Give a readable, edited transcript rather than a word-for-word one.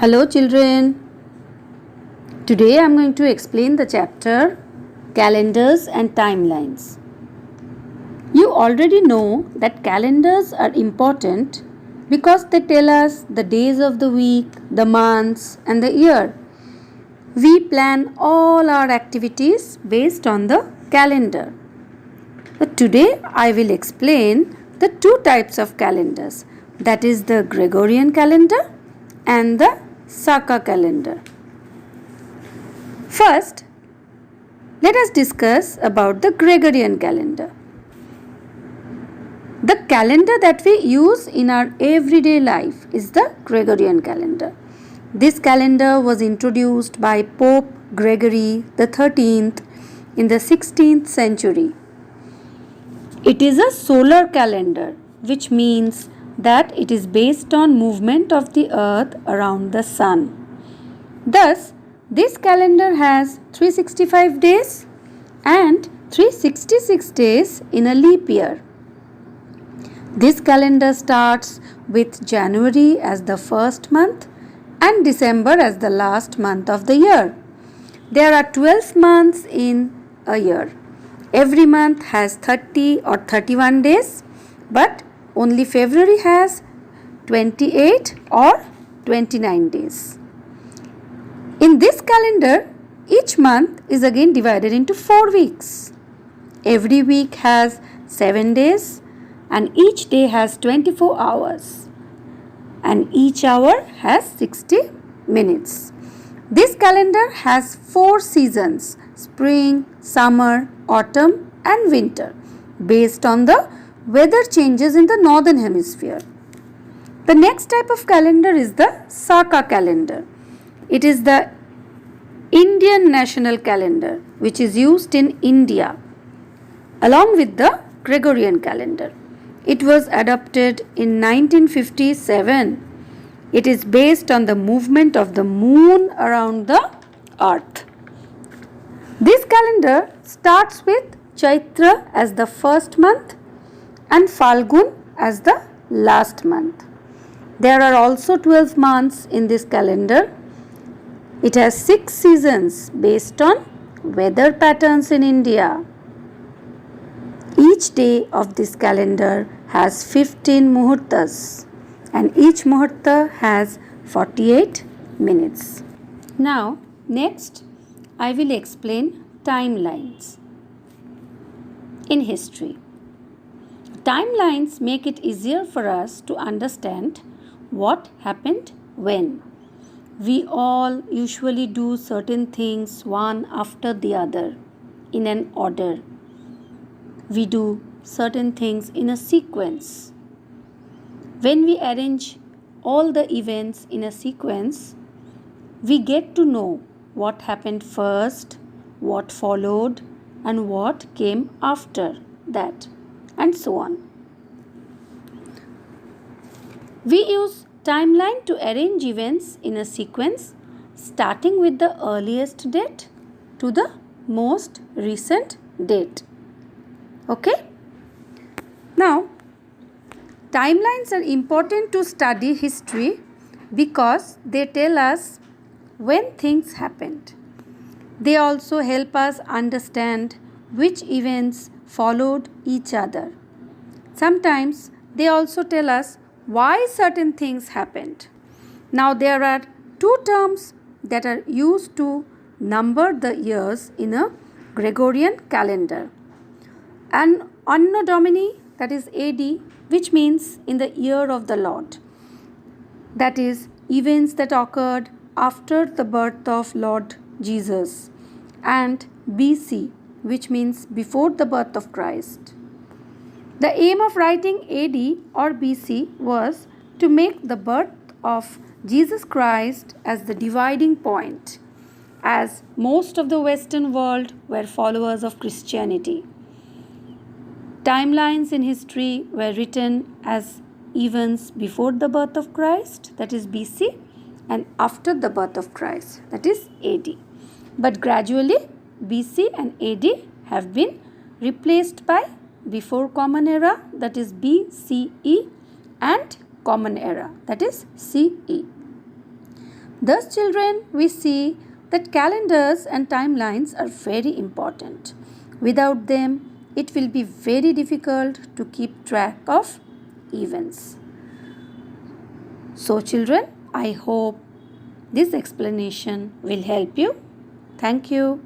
Hello children. Today I am going to explain the chapter Calendars and Timelines. You already know that calendars are important because they tell us the days of the week, the months and the year. We plan all our activities based on the calendar. But today I will explain the two types of calendars, that is the Gregorian calendar and the Saka calendar. First, let us discuss about the Gregorian calendar. The calendar that we use in our everyday life is the Gregorian calendar. This calendar was introduced by Pope Gregory XIII in the 16th century. It is a solar calendar, which means that it is based on movement of the earth around the sun. Thus, this calendar has 365 days and 366 days in a leap year. This calendar starts with January as the first month and December as the last month of the year. There are 12 months in a year. Every month has 30 or 31 days, but only February has 28 or 29 days. In this calendar, each month is again divided into 4 weeks. Every week has 7 days and each day has 24 hours and each hour has 60 minutes. This calendar has 4 seasons: spring, summer, autumn and winter, based on the weather changes in the northern hemisphere. The next type of calendar is the Saka calendar. It is the Indian national calendar which is used in India along with the Gregorian calendar. It was adopted in 1957. It is based on the movement of the moon around the earth. This calendar starts with Chaitra as the first month and Falgun as the last month. There are also 12 months in this calendar. It has 6 seasons based on weather patterns in India. Each day of this calendar has 15 muhurtas and each muhurta has 48 minutes. Now, next I will explain timelines. In history, timelines make it easier for us to understand what happened when. We all usually do certain things one after the other in an order. We do certain things in a sequence. When we arrange all the events in a sequence, we get to know what happened first, what followed, and what came after that, and so on. We use timeline to arrange events in a sequence, starting with the earliest date to the most recent date. Okay? Now, timelines are important to study history because they tell us when things happened. They also help us understand which events followed each other. Sometimes they also tell us why certain things happened. Now there are 2 terms that are used to number the years in a Gregorian calendar. An Anno Domini, that is AD, which means in the year of the Lord. That is events that occurred after the birth of Lord Jesus, and BC, which means before the birth of Christ. The aim of writing AD or BC was to make the birth of Jesus Christ as the dividing point, as most of the Western world were followers of Christianity. Timelines in history were written as events before the birth of Christ, that is BC, and after the birth of Christ, that is AD. But gradually, BC and AD have been replaced by before Common Era, that is BCE, and Common Era, that is CE. Thus, children, we see that calendars and timelines are very important. Without them, it will be very difficult to keep track of events. So, children, I hope this explanation will help you. Thank you.